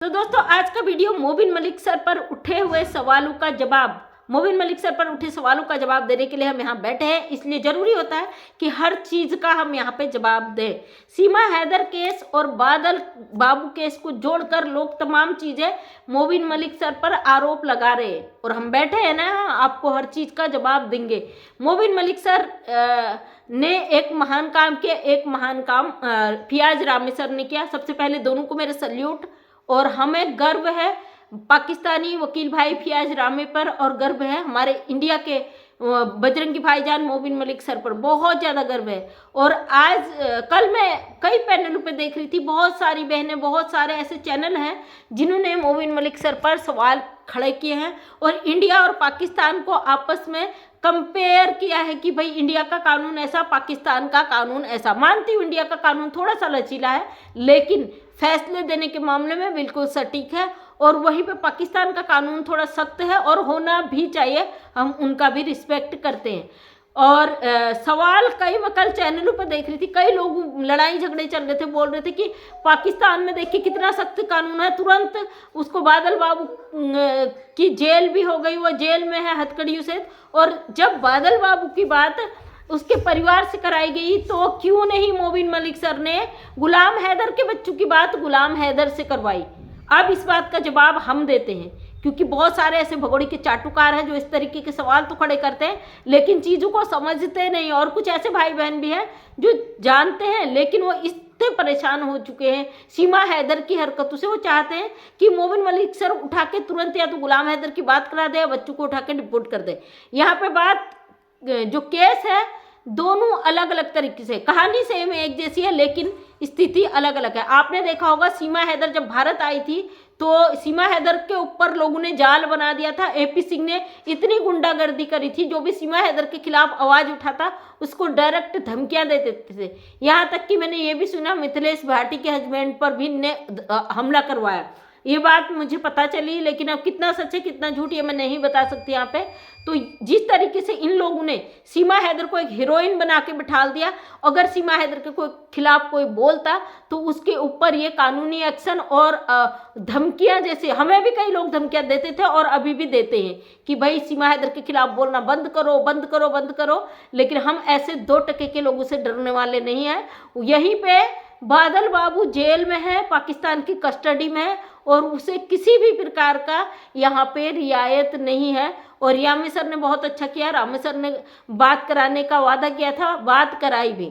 तो दोस्तों आज का वीडियो मोबिन मलिक सर पर उठे हुए सवालों का जवाब मोबिन मलिक सर पर उठे सवालों का जवाब देने के लिए हम यहाँ बैठे हैं। इसलिए जरूरी होता है कि हर चीज का हम यहाँ पे जवाब दें। सीमा हैदर केस और बादल बाबू केस को जोड़कर लोग तमाम चीजें मोबिन मलिक सर पर आरोप लगा रहे हैं और हम बैठे हैं ना, आपको हर चीज का जवाब देंगे। मोबिन मलिक सर ने एक महान काम किया, एक महान काम फियाज रामी सर ने किया। सबसे पहले दोनों को मेरे सल्यूट और हमें गर्व है पाकिस्तानी वकील भाई फियाज रामी पर और गर्व है हमारे इंडिया के बजरंगी भाईजान मोबिन मलिक सर पर, बहुत ज़्यादा गर्व है। और आज कल मैं कई पैनलों पे देख रही थी, बहुत सारी बहनें, बहुत सारे ऐसे चैनल हैं जिन्होंने मोबिन मलिक सर पर सवाल खड़े किए हैं और इंडिया और पाकिस्तान को आपस में कंपेयर किया है कि भाई इंडिया का कानून ऐसा, पाकिस्तान का कानून ऐसा। मानती हूँ इंडिया का कानून थोड़ा सा लचीला है, लेकिन फैसले देने के मामले में बिल्कुल सटीक है और वहीं पे पाकिस्तान का कानून थोड़ा सख्त है और होना भी चाहिए, हम उनका भी रिस्पेक्ट करते हैं। और सवाल कई मैं कल चैनलों पर देख रही थी, कई लोग लड़ाई झगड़े चल रहे थे, बोल रहे थे कि पाकिस्तान में देखिए कितना सख्त कानून है, तुरंत उसको बादल बाबू की जेल भी हो गई, वो जेल में है हथकड़ियों से। और जब बादल बाबू की बात उसके परिवार से कराई गई तो क्यों नहीं मोबिन मलिक सर ने गुलाम हैदर के बच्चों की बात गुलाम हैदर से करवाई। अब इस बात का जवाब हम देते हैं, क्योंकि बहुत सारे ऐसे भगोड़ी के चाटुकार हैं जो इस तरीके के सवाल तो खड़े करते हैं लेकिन चीज़ों को समझते नहीं। और कुछ ऐसे भाई बहन भी हैं जो जानते हैं लेकिन वो इतने परेशान हो चुके हैं सीमा हैदर की हरकतों से, वो चाहते हैं कि मोबिन मलिक सर उठा के तुरंत या तो गुलाम हैदर की बात करा दे या बच्चों को उठा के डिपोर्ट कर दे। यहाँ पे बात जो केस है दोनों अलग अलग तरीके से, कहानी सेम एक जैसी है लेकिन स्थिति अलग अलग है। आपने देखा होगा सीमा हैदर जब भारत आई थी तो सीमा हैदर के ऊपर लोगों ने जाल बना दिया था। एपी सिंह ने इतनी गुंडागर्दी करी थी, जो भी सीमा हैदर के खिलाफ आवाज उठाता उसको डायरेक्ट धमकियां देते थे। यहाँ तक कि मैंने ये भी सुना मिथिलेश भाटी के हस्बैंड पर भी ने हमला करवाया। ये बात मुझे पता चली, लेकिन अब कितना सच है कितना झूठ ये मैं नहीं बता सकती यहाँ पे। तो जिस तरीके से इन लोगों ने सीमा हैदर को एक हीरोइन बना के बिठाल दिया, अगर सीमा हैदर के कोई खिलाफ कोई बोलता तो उसके ऊपर ये कानूनी एक्शन और धमकियां, जैसे हमें भी कई लोग धमकियां देते थे और अभी भी देते हैं कि भाई सीमा हैदर के खिलाफ बोलना बंद करो बंद करो बंद करो, लेकिन हम ऐसे 2 टके के लोगों से डरने वाले नहीं हैं। यहीं पे बादल बाबू जेल में है, पाकिस्तान की कस्टडी में है और उसे किसी भी प्रकार का यहाँ पे रियायत नहीं है। और रामी सर ने बहुत अच्छा किया, रामी सर ने बात कराने का वादा किया था, बात कराई भी।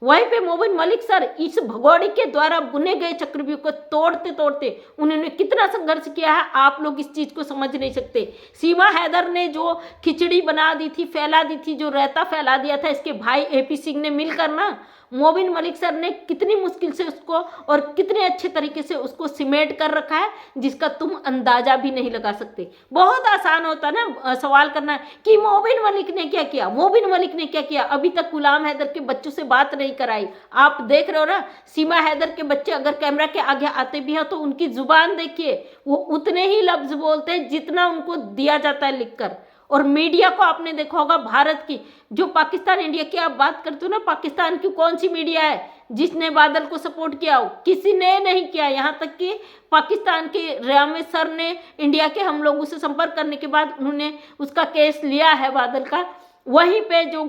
वहीं पे मोबिन मलिक सर इस भगोड़ी के द्वारा बुने गए चक्रव्यूह को तोड़ते तोड़ते उन्होंने कितना संघर्ष किया है, आप लोग इस चीज को समझ नहीं सकते। सीमा हैदर ने जो खिचड़ी बना दी थी, फैला दी थी, जो रायता फैला दिया था इसके भाई एपी सिंह ने मिलकर ना, मोबिन मलिक सर ने कितनी मुश्किल से उसको और कितने अच्छे तरीके से उसको सिमेट कर रखा है जिसका तुम अंदाजा भी नहीं लगा सकते। बहुत आसान होता ना सवाल करना कि मोबिन मलिक ने क्या किया, मोबिन मलिक ने क्या किया। अभी तक गुलाम हैदर के बच्चों से बात नहीं कराई। आप देख रहे हो ना, सीमा हैदर के बच्चे अगर कैमरा के आगे आते भी हैं तो उनकी जुबान देखिए, वो उतने ही लफ्ज बोलते हैं जितना उनको दिया जाता है लिखकर। और मीडिया को आपने देखा होगा, भारत की जो पाकिस्तान इंडिया की आप बात करते हो ना, पाकिस्तान की कौन सी मीडिया है जिसने बादल को सपोर्ट किया हो? किसी ने नहीं किया। यहाँ तक कि पाकिस्तान के रामी सर ने इंडिया के हम लोगों से संपर्क करने के बाद उन्होंने उसका केस लिया है बादल का। वहीं पे जो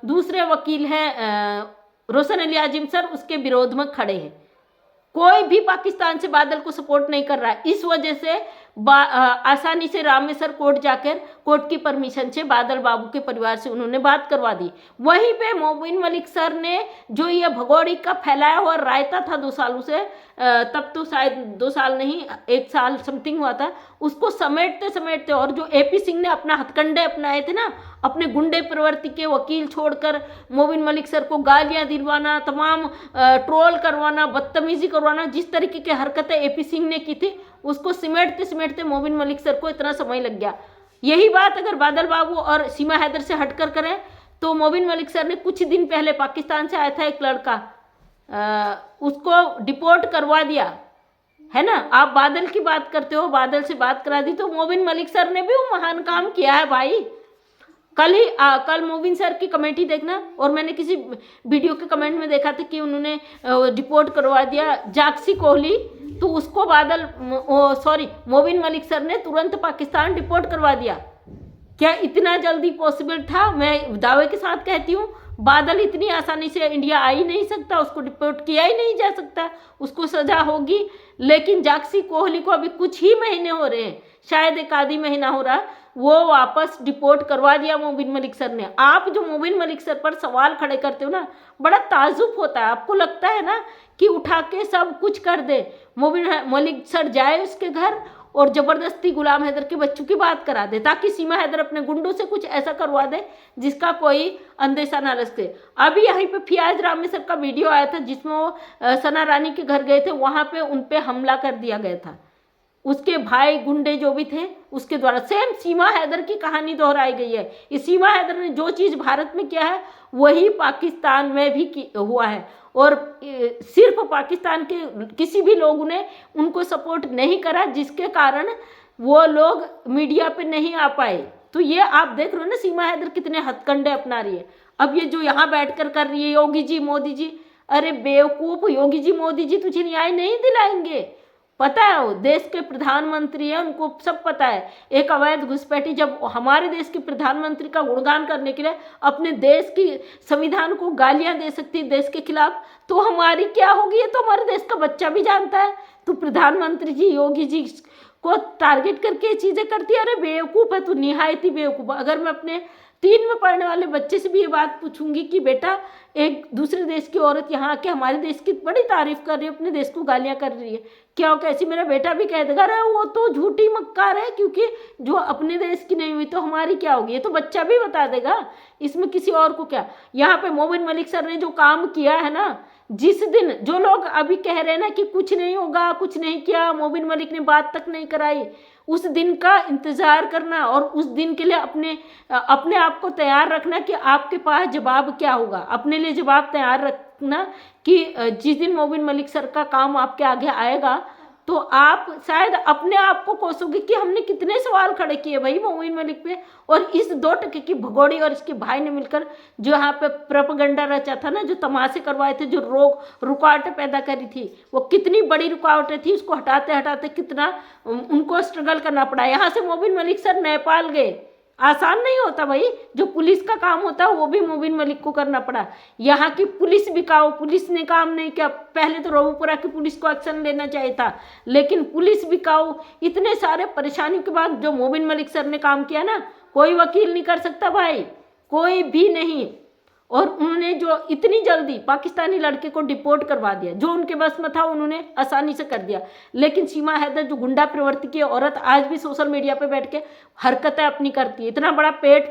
दूसरे वकील हैं रोशन अली आजिम सर, उसके विरोध में खड़े हैं। कोई भी पाकिस्तान से बादल को सपोर्ट नहीं कर रहा है। इस वजह से आसानी से रामी सर कोर्ट जाकर कोर्ट की परमिशन से बादल बाबू के परिवार से उन्होंने बात करवा दी। वहीं पे मोबिन मलिक सर ने जो ये भगोड़ी का फैलाया हुआ रायता था 2 सालों से, तब तो शायद 2 साल नहीं 1 साल समथिंग हुआ था, उसको समेटते समेटते, और जो एपी सिंह ने अपना हथकंडे अपनाए थे ना, अपने गुंडे प्रवृत्ति के वकील छोड़कर मोबिन मलिक सर को गालियां दिलवाना, तमाम ट्रोल करवाना, बदतमीजी करवाना, जिस तरीके की हरकतें एपी सिंह ने की थी उसको सिमटते सिमटते मोबिन मलिक सर को इतना समय लग गया। यही बात अगर बादल बाबू और सीमा हैदर से हटकर करें तो मोबिन मलिक सर ने कुछ दिन पहले पाकिस्तान से आया था एक लड़का, उसको डिपोर्ट करवा दिया है ना। आप बादल की बात करते हो, बादल से बात करा दी, तो मोबिन मलिक सर ने भी वो महान काम किया है भाई। कल मोबिन सर की कमेटी देखना, और मैंने किसी वीडियो के कमेंट में देखा था कि उन्होंने डिपोर्ट करवा दिया जाक्सी कोहली, तो उसको मोबिन मलिक सर ने तुरंत पाकिस्तान डिपोर्ट करवा दिया। क्या इतना जल्दी पॉसिबल था? मैं दावे के साथ कहती हूँ बादल इतनी आसानी से इंडिया आ ही नहीं सकता, उसको डिपोर्ट किया ही नहीं जा सकता, उसको सजा होगी। लेकिन जाक्सी कोहली को अभी कुछ ही महीने हो रहे हैं, शायद एक आधी महीना हो रहा, वो वापस डिपोर्ट करवा दिया मोबिन मलिक सर ने। आप जो मोबिन मलिक सर पर सवाल खड़े करते हो ना, बड़ा ताजुब होता है। आपको लगता है ना कि उठा के सब कुछ कर दे, मोबिन मलिक सर जाए उसके घर और जबरदस्ती गुलाम हैदर के बच्चों की बात करा दे, ताकि सीमा हैदर अपने गुंडों से कुछ ऐसा करवा दे जिसका कोई अंदेशा ना लग सके। अभी यहीं पे फियाज रामी सर का वीडियो आया था जिसमें वो सना रानी के घर गए थे, वहां पे उन पे हमला कर दिया गया था, उसके भाई गुंडे जो भी थे उसके द्वारा। सेम सीमा हैदर की कहानी दोहराई गई है। इस सीमा हैदर ने जो चीज़ भारत में किया है वही पाकिस्तान में भी हुआ है, और सिर्फ पाकिस्तान के किसी भी लोगों ने उनको सपोर्ट नहीं करा, जिसके कारण वो लोग मीडिया पे नहीं आ पाए। तो ये आप देख रहे हो ना सीमा हैदर कितने हथकंडे अपना रही है। अब ये जो यहाँ बैठकर कर रही है योगी जी मोदी जी, अरे बेवकूफ़, योगी जी मोदी जी तुझे न्याय नहीं दिलाएंगे। पता है वो देश के प्रधानमंत्री है, उनको सब पता है। एक अवैध घुसपैठी जब हमारे देश के प्रधानमंत्री का गुणगान करने के लिए अपने देश की संविधान को गालियां दे सकती है देश के खिलाफ, तो हमारी क्या होगी? ये तो हमारे देश का बच्चा भी जानता है। तो प्रधानमंत्री जी योगी जी को टारगेट करके ये चीज़ें करती है। अरे बेवकूफ़ है तू, निहायत ही बेवकूफ़। अगर मैं अपने 3 में पढ़ने वाले बच्चे से भी ये बात पूछूंगी कि बेटा एक दूसरे देश की औरत यहाँ आके हमारे देश की बड़ी तारीफ कर रही है, अपने देश को गालियाँ कर रही है, क्या हो कैसी, मेरा बेटा भी कह देगा अरे वो तो झूठी मक्कार है, क्योंकि जो अपने देश की नहीं हुई तो हमारी क्या होगी। ये तो बच्चा भी बता देगा, इसमें किसी और को क्या। यहाँ पे मोबिन मलिक सर ने जो काम किया है ना, जिस दिन जो लोग अभी कह रहे हैं ना कि कुछ नहीं होगा, कुछ नहीं किया, मोबिन मलिक ने बात तक नहीं कराई, उस दिन का इंतज़ार करना और उस दिन के लिए अपने आप को तैयार रखना कि आपके पास जवाब क्या होगा। अपने लिए जवाब तैयार रखना कि जिस दिन मोबिन मलिक सर का काम आपके आगे आएगा तो आप शायद अपने आप को कोसोगे कि हमने कितने सवाल खड़े किए भाई मोबिन मलिक पे। और इस 2 टके की भगोड़ी और इसके भाई ने मिलकर जो यहाँ पे प्रोपेगेंडा रचा था ना, जो तमाशे करवाए थे, जो रुकावटें पैदा करी थी, वो कितनी बड़ी रुकावटें थी, उसको हटाते हटाते कितना उनको स्ट्रगल करना पड़ा। यहाँ से मोबिन मलिक सर नेपाल गए, आसान नहीं होता भाई, जो पुलिस का काम होता है वो भी मोबिन मलिक को करना पड़ा। यहाँ की पुलिस बिकाऊ, पुलिस ने काम नहीं किया। पहले तो रोहूपुरा की पुलिस को एक्शन लेना चाहिए था, लेकिन पुलिस बिकाऊ, इतने सारे परेशानियों के बाद जो मोबिन मलिक सर ने काम किया ना, कोई वकील नहीं कर सकता भाई, कोई भी नहीं। और उन्होंने जो इतनी जल्दी पाकिस्तानी लड़के को डिपोर्ट करवा दिया, जो उनके बस में था उन्होंने आसानी से कर दिया। लेकिन सीमा हैदर जो गुंडा प्रवृत्ति की औरत आज भी सोशल मीडिया पे बैठ के हरकतें अपनी करती है, इतना बड़ा पेट,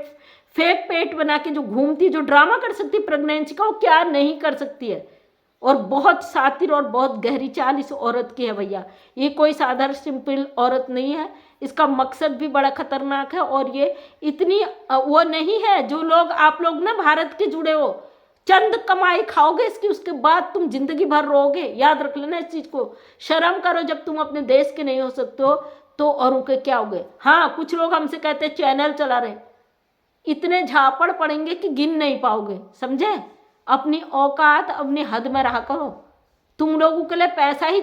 फेक पेट बना के जो घूमती, जो ड्रामा कर सकती है प्रेगनेंसी का, वो क्या नहीं कर सकती है। और बहुत सातिर और बहुत गहरी चाल इस औरत की है भैया, ये कोई साधारण सिंपल औरत नहीं है, इसका मकसद भी बड़ा खतरनाक है। और ये इतनी वो नहीं है जो लोग, आप लोग ना भारत के जुड़े हो, चंद कमाई खाओगे इसकी, उसके बाद तुम जिंदगी भर रोगे। याद रख लेना इस चीज को, शर्म करो, जब तुम अपने देश के नहीं हो सकते हो तो औरों के क्या होगे। हाँ, कुछ लोग हमसे कहते हैं चैनल चला रहे, इतने झापड़ पड़ेंगे कि गिन नहीं पाओगे, समझे। अपनी औकात अपनी हद में रहा करो। तुम लोगों के लिए पैसा ही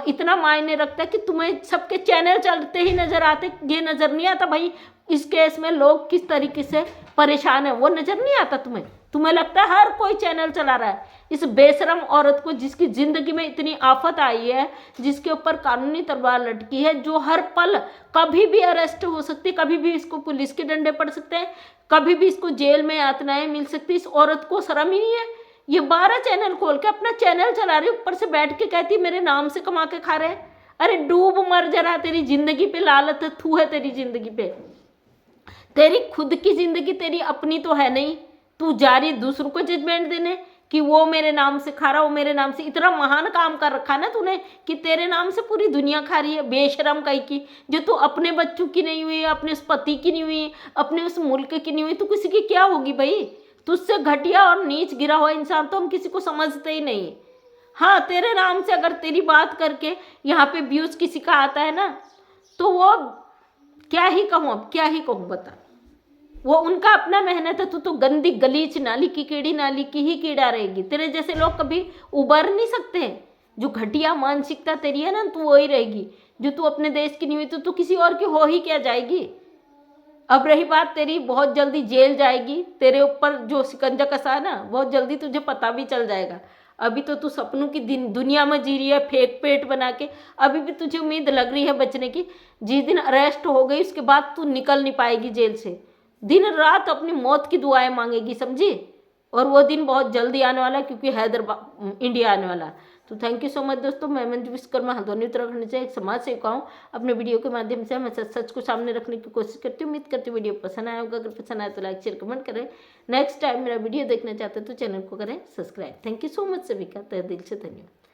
इतना मायने रखता है कि तुम्हें सबके चैनल चलते ही नजर आते, ये नजर नहीं आता भाई इस केस में लोग किस तरीके से परेशान है, वो नजर नहीं आता तुम्हें लगता है हर कोई चैनल चला रहा है। इस बेशरम औरत को, जिसकी जिंदगी में इतनी आफत आई है, जिसके ऊपर कानूनी तलवार लटकी है, जो हर पल कभी भी अरेस्ट हो सकती है, कभी भी इसको पुलिस के डंडे पड़ सकते हैं, कभी भी इसको जेल में यातनाएं मिल सकती। इस औरत को शर्म ही नहीं है, ये 12 चैनल खोल के अपना चैनल चला रही, ऊपर से बैठ के कहती मेरे नाम से कमा के खा रहे हैं। अरे डूब मर जरा, तेरी जिंदगी पे लालत है, थू है तेरी जिंदगी पे। तेरी खुद की जिंदगी तेरी अपनी तो है नहीं, तू जा रही दूसरों को जजमेंट देने कि वो मेरे नाम से खा रहा, वो मेरे नाम से। इतना महान काम कर रखा ना तूने कि तेरे नाम से पूरी दुनिया खा रही है, बेशरम कहीं की। जो तू अपने बच्चों की नहीं हुई, अपने उस पति की नहीं हुई, अपने उस मुल्क की नहीं हुई, तो किसी की क्या होगी भाई। तुझसे घटिया और नीच गिरा हुआ इंसान तो हम किसी को समझते ही नहीं। हाँ, तेरे नाम से अगर तेरी बात करके यहाँ पे व्यूज किसी का आता है ना, तो वो क्या ही कहूँ, अब क्या ही कहूँ बता। वो उनका अपना मेहनत है, तू तो गंदी गलीच नाली की कीड़ी, नाली की ही कीड़ा रहेगी। तेरे जैसे लोग कभी उबर नहीं सकते हैं, जो घटिया मानसिकता तेरी है ना, तू वही रहेगी। जो तू अपने देश की नहीं हुई तो तू किसी और की हो ही क्या जाएगी। अब रही बात तेरी, बहुत जल्दी जेल जाएगी, तेरे ऊपर जो शिकंजा कसा है ना बहुत जल्दी तुझे पता भी चल जाएगा। अभी तो तू सपनों की दुनिया में जी रही है, फेक पेट बना के। अभी भी तुझे उम्मीद लग रही है बचने की। जिस दिन अरेस्ट हो गई उसके बाद तू निकल नहीं पाएगी जेल से, दिन रात अपनी मौत की दुआएं मांगेगी, समझी। और वो दिन बहुत जल्दी आने वाला है, क्योंकि हैदराबाद इंडिया आने वाला है। तो थैंक यू सो मच दोस्तों। मैं मंजू विश्वकर्मा, हल्द्वानी उत्तराखंड से एक समाज सेविका हूँ। अपने वीडियो के माध्यम से मैं सच को सामने रखने की कोशिश करती हूँ। उम्मीद करती हूँ वीडियो पसंद आया होगा। अगर पसंद आया तो लाइक शेयर कमेंट करें। नेक्स्ट टाइम मेरा वीडियो देखना चाहते हैं तो चैनल को करें subscribe. Thank you so much सभी का तहे दिल से धन्यवाद।